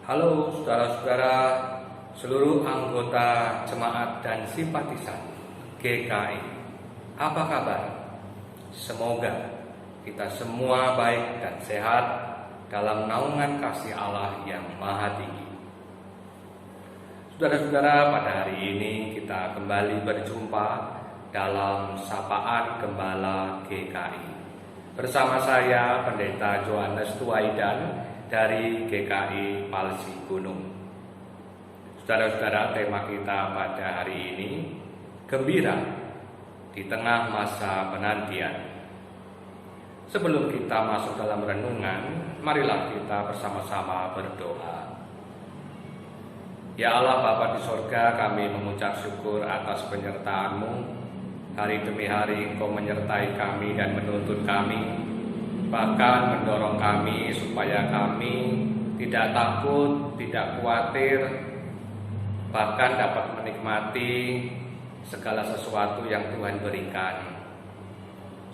Halo saudara-saudara, seluruh anggota jemaat dan simpatisan GKI. Apa kabar? Semoga kita semua baik dan sehat dalam naungan kasih Allah yang Maha Tinggi. Saudara-saudara, pada hari ini kita kembali berjumpa dalam Sapaan Gembala GKI. Bersama saya Pendeta Johannes Tuaidan dari GKI Palsi Gunung. Saudara-saudara, tema kita pada hari ini gembira di tengah masa penantian. Sebelum kita masuk dalam renungan, marilah kita bersama-sama berdoa. Ya Allah Bapa di sorga, kami mengucap syukur atas penyertaan-Mu. Hari demi hari Engkau menyertai kami dan menuntun kami, bahkan mendorong kami supaya kami tidak takut, tidak khawatir, bahkan dapat menikmati segala sesuatu yang Tuhan berikan,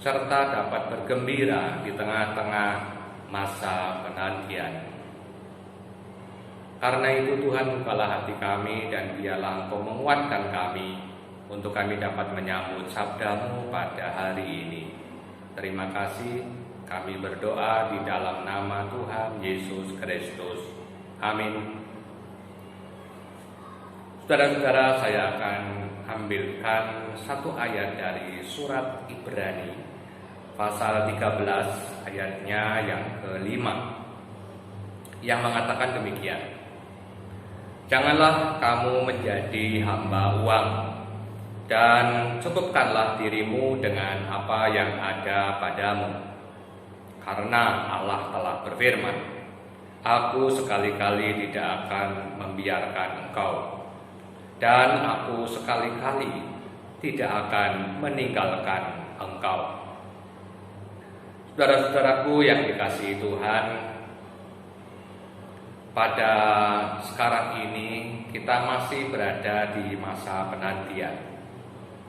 serta dapat bergembira di tengah-tengah masa penantian. Karena itu Tuhan, bukalah hati kami dan biarlah Engkau menguatkan kami untuk kami dapat menyambut sabda-Mu pada hari ini. Terima kasih. Kami berdoa di dalam nama Tuhan Yesus Kristus. Amin. Saudara-saudara, saya akan ambilkan satu ayat dari surat Ibrani pasal 13 ayatnya yang ke-5 yang mengatakan demikian. Janganlah kamu menjadi hamba uang, dan cukupkanlah dirimu dengan apa yang ada padamu. Karena Allah telah berfirman, Aku sekali-kali tidak akan membiarkan engkau, dan Aku sekali-kali tidak akan meninggalkan engkau. Saudara-saudaraku yang dikasihi Tuhan, pada sekarang ini kita masih berada di masa penantian,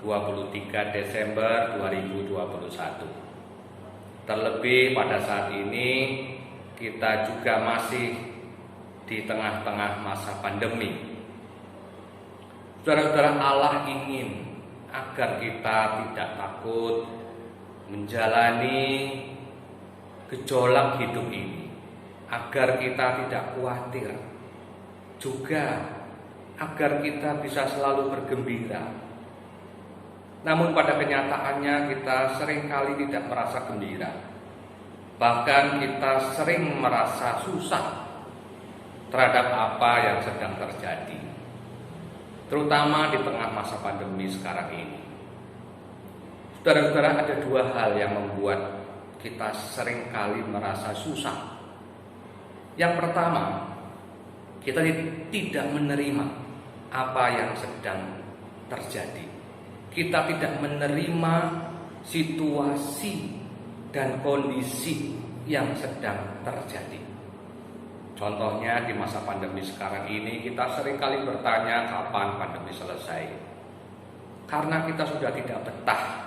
23 Desember 2021. Terlebih pada saat ini kita juga masih di tengah-tengah masa pandemi. Saudara-saudara, Allah ingin agar kita tidak takut menjalani gejolak hidup ini, agar kita tidak khawatir, juga agar kita bisa selalu bergembira. Namun pada kenyataannya kita seringkali tidak merasa gembira. Bahkan kita sering merasa susah terhadap apa yang sedang terjadi, terutama di tengah masa pandemi sekarang ini. Saudara-saudara, ada dua hal yang membuat kita seringkali merasa susah. Yang pertama, kita tidak menerima apa yang sedang terjadi. Kita tidak menerima situasi dan kondisi yang sedang terjadi. Contohnya di masa pandemi sekarang ini kita seringkali bertanya kapan pandemi selesai. Karena kita sudah tidak betah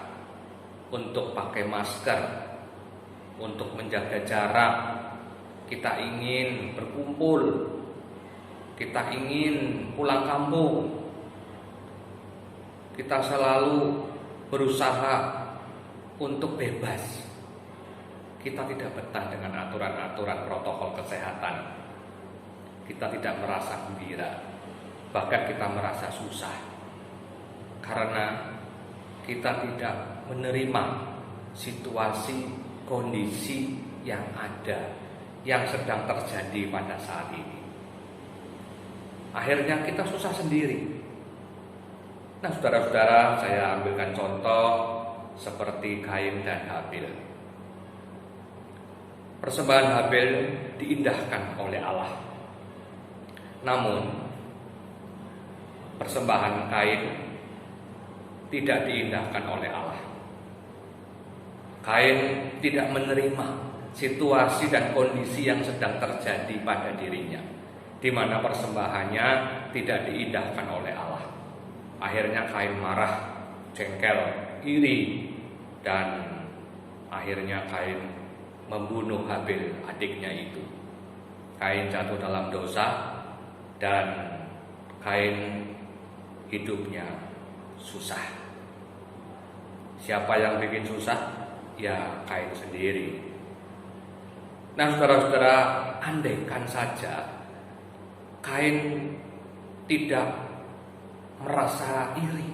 untuk pakai masker, untuk menjaga jarak. Kita ingin berkumpul, kita ingin pulang kampung. Kita selalu berusaha untuk bebas. Kita tidak betah dengan aturan-aturan protokol kesehatan. Kita tidak merasa gembira, bahkan kita merasa susah karena kita tidak menerima situasi kondisi yang ada, yang sedang terjadi pada saat ini. Akhirnya kita susah sendiri. Nah, saudara-saudara, saya ambilkan contoh seperti Kain dan Habil. Persembahan Habil diindahkan oleh Allah. Namun, persembahan Kain tidak diindahkan oleh Allah. Kain tidak menerima situasi dan kondisi yang sedang terjadi pada dirinya, di mana persembahannya tidak diindahkan oleh Allah. Akhirnya Kain marah, jengkel, iri, dan akhirnya Kain membunuh Habil, adiknya itu. Kain jatuh dalam dosa dan Kain hidupnya susah. Siapa yang bikin susah? Ya Kain sendiri. Nah saudara-saudara, andaikan saja Kain tidak merasa iri,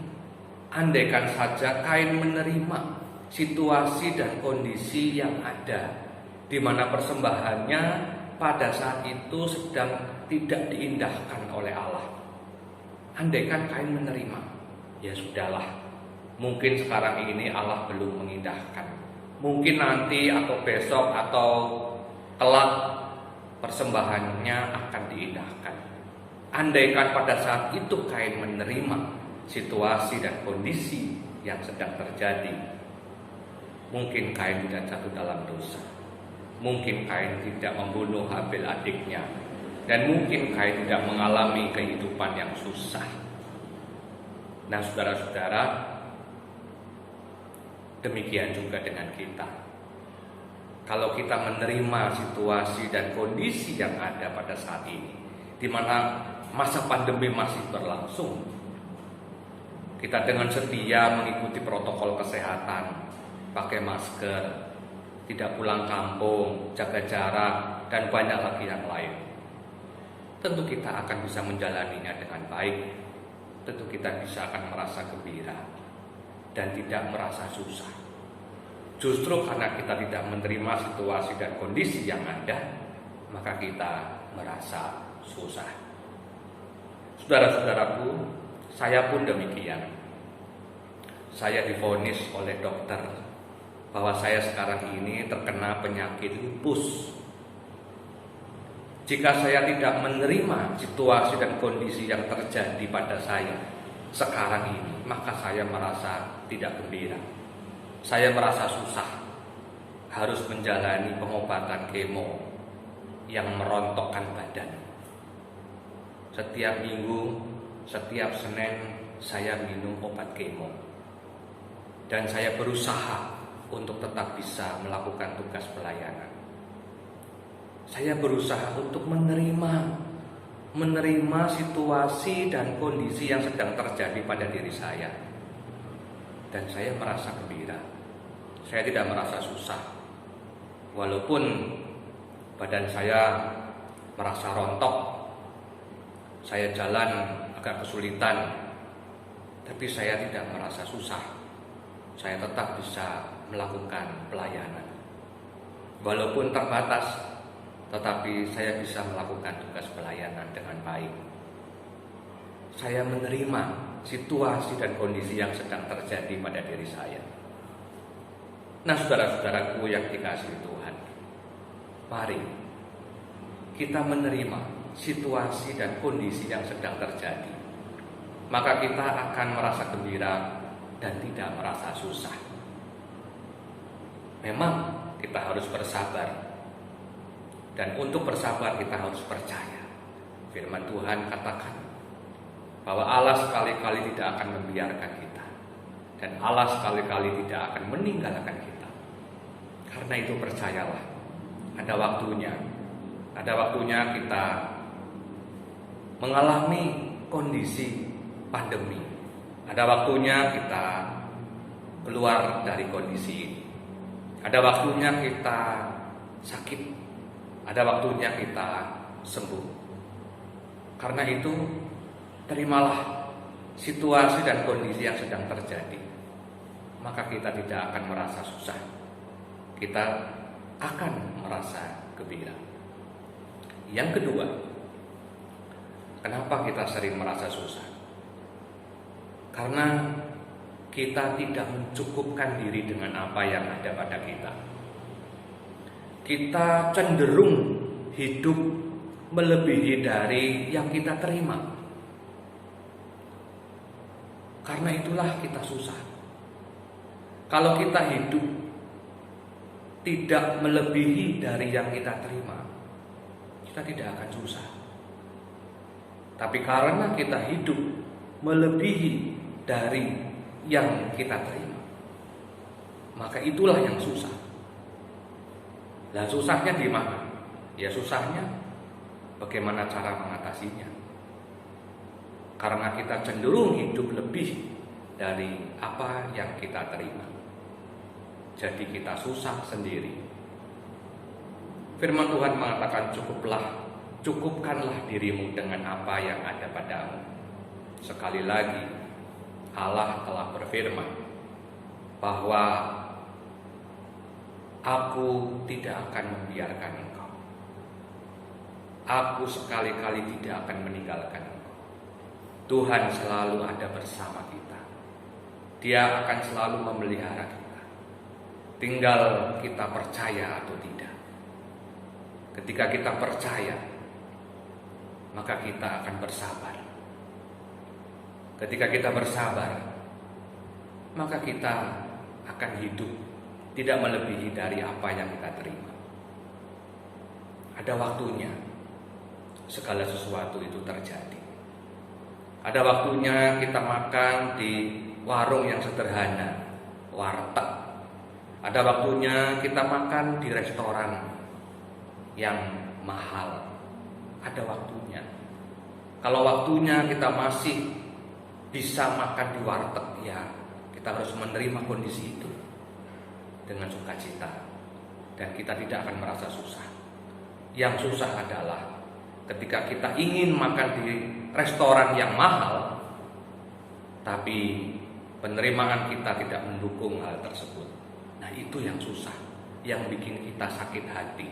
andaikan saja Kain menerima situasi dan kondisi yang ada, di mana persembahannya pada saat itu sedang tidak diindahkan oleh Allah. Andaikan Kain menerima, ya sudahlah, mungkin sekarang ini Allah belum mengindahkan, mungkin nanti atau besok atau kelak persembahannya akan diindahkan. Andaikan pada saat itu Kain menerima situasi dan kondisi yang sedang terjadi, mungkin Kain tidak jatuh dalam dosa, mungkin Kain tidak membunuh Habel adiknya, dan mungkin Kain tidak mengalami kehidupan yang susah. Nah saudara-saudara, demikian juga dengan kita. Kalau kita menerima situasi dan kondisi yang ada pada saat ini, di mana masa pandemi masih berlangsung, kita dengan setia mengikuti protokol kesehatan, pakai masker, tidak pulang kampung, jaga jarak, dan banyak lagi yang lain. Tentu kita akan bisa menjalaninya dengan baik. Tentu kita bisa akan merasa gembira dan tidak merasa susah. Justru karena kita tidak menerima situasi dan kondisi yang ada, maka kita merasa susah. Saudara-saudaraku, saya pun demikian. Saya divonis oleh dokter bahwa saya sekarang ini terkena penyakit lupus. Jika saya tidak menerima situasi dan kondisi yang terjadi pada saya sekarang ini, maka saya merasa tidak gembira. Saya merasa susah, harus menjalani pengobatan kemo yang merontokkan badan. Setiap minggu, setiap Senin saya minum obat kemo. Dan saya berusaha untuk tetap bisa melakukan tugas pelayanan. Saya berusaha untuk menerima situasi dan kondisi yang sedang terjadi pada diri saya. Dan saya merasa gembira. Saya tidak merasa susah. Walaupun badan saya merasa rontok, saya jalan agak kesulitan, tapi saya tidak merasa susah. Saya tetap bisa melakukan pelayanan. Walaupun terbatas, tetapi saya bisa melakukan tugas pelayanan dengan baik. Saya menerima situasi dan kondisi yang sedang terjadi pada diri saya. Nah saudara-saudaraku yang dikasihi Tuhan, mari kita menerima situasi dan kondisi yang sedang terjadi. Maka kita akan merasa gembira dan tidak merasa susah. Memang kita harus bersabar. Dan untuk bersabar kita harus percaya. Firman Tuhan katakan bahwa Allah sekali-kali tidak akan membiarkan kita. Dan Allah sekali-kali tidak akan meninggalkan kita. Karena itu percayalah, ada waktunya. Ada waktunya kita mengalami kondisi pandemi. Ada waktunya kita keluar dari kondisi ini. Ada waktunya kita sakit. Ada waktunya kita sembuh. Karena itu, terimalah situasi dan kondisi yang sedang terjadi. Maka kita tidak akan merasa susah. Kita akan merasa gembira. Yang kedua, kenapa kita sering merasa susah? Karena kita tidak mencukupkan diri dengan apa yang ada pada kita. Kita cenderung hidup melebihi dari yang kita terima. Karena itulah kita susah. Kalau kita hidup tidak melebihi dari yang kita terima, kita tidak akan susah. Tapi karena kita hidup melebihi dari yang kita terima, maka itulah yang susah. Nah susahnya di mana? Ya susahnya bagaimana cara mengatasinya. Karena kita cenderung hidup lebih dari apa yang kita terima. Jadi kita susah sendiri. Firman Tuhan mengatakan cukupkanlah dirimu dengan apa yang ada padamu. Sekali lagi, Allah telah berfirman bahwa Aku tidak akan membiarkan engkau. Aku sekali-kali tidak akan meninggalkan engkau. Tuhan selalu ada bersama kita. Dia akan selalu memelihara kita. Tinggal kita percaya atau tidak. Ketika kita percaya, maka kita akan bersabar. Ketika kita bersabar, maka kita akan hidup tidak melebihi dari apa yang kita terima. Ada waktunya segala sesuatu itu terjadi. Ada waktunya kita makan di warung yang sederhana, warteg. Ada waktunya kita makan di restoran yang mahal. Ada waktunya. Kalau waktunya kita masih bisa makan di warteg, ya kita harus menerima kondisi itu dengan sukacita, dan kita tidak akan merasa susah. Yang susah adalah ketika kita ingin makan di restoran yang mahal, tapi penerimaan kita tidak mendukung hal tersebut. Nah, itu yang susah, yang bikin kita sakit hati.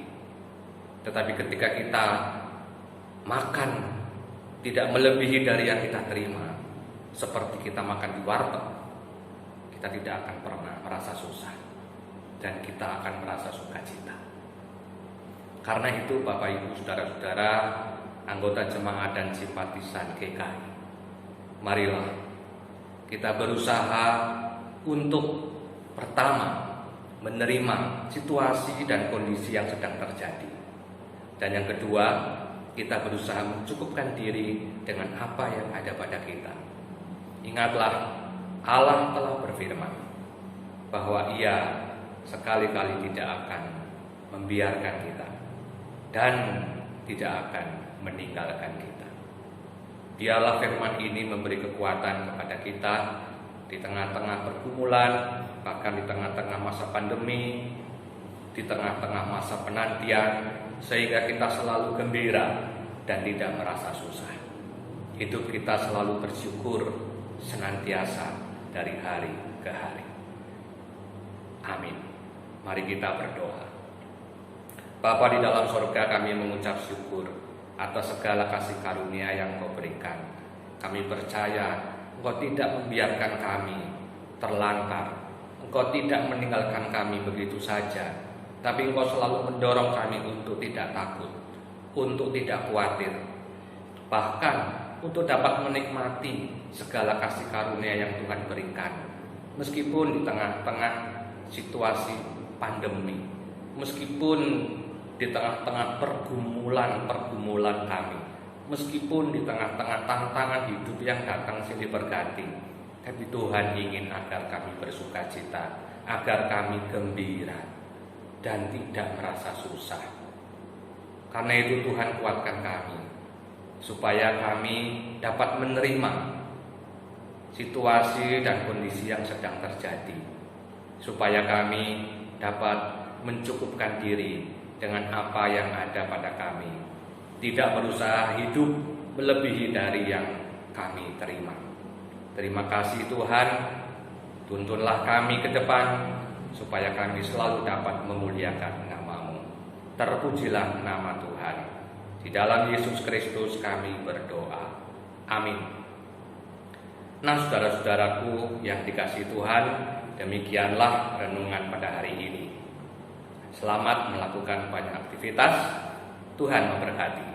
Tetapi ketika kita makan tidak melebihi dari yang kita terima, seperti kita makan di warteg, kita tidak akan pernah merasa susah, dan kita akan merasa sukacita. Karena itu Bapak Ibu Saudara-saudara, anggota jemaat dan simpatisan GKI, marilah kita berusaha untuk pertama menerima situasi dan kondisi yang sedang terjadi. Dan yang kedua, kita berusaha mencukupkan diri dengan apa yang ada pada kita. Ingatlah, Allah telah berfirman bahwa Ia sekali-kali tidak akan membiarkan kita dan tidak akan meninggalkan kita. Dialah firman ini memberi kekuatan kepada kita di tengah-tengah pergumulan, bahkan di tengah-tengah masa pandemi, di tengah-tengah masa penantian, sehingga kita selalu gembira dan tidak merasa susah. Hidup kita selalu bersyukur senantiasa dari hari ke hari. Amin. Mari kita berdoa. Bapa di dalam surga, kami mengucap syukur atas segala kasih karunia yang Kau berikan. Kami percaya Engkau tidak membiarkan kami terlantar. Engkau tidak meninggalkan kami begitu saja, tapi Engkau selalu mendorong kami untuk tidak takut, untuk tidak khawatir, bahkan untuk dapat menikmati segala kasih karunia yang Tuhan berikan. Meskipun di tengah-tengah situasi pandemi, meskipun di tengah-tengah pergumulan kami, meskipun di tengah-tengah tantangan hidup yang datang silih berganti, tapi Tuhan ingin agar kami bersukacita, agar kami gembira dan tidak merasa susah. Karena itu Tuhan kuatkan kami, supaya kami dapat menerima situasi dan kondisi yang sedang terjadi, supaya kami dapat mencukupkan diri dengan apa yang ada pada kami, tidak berusaha hidup melebihi dari yang kami terima. Terima kasih Tuhan, tuntunlah kami ke depan, supaya kami selalu dapat memuliakan nama-Mu. Terpujilah nama Tuhan. Di dalam Yesus Kristus kami berdoa. Amin. Nah, saudara-saudaraku yang dikasihi Tuhan, demikianlah renungan pada hari ini. Selamat melakukan banyak aktivitas. Tuhan memberkati.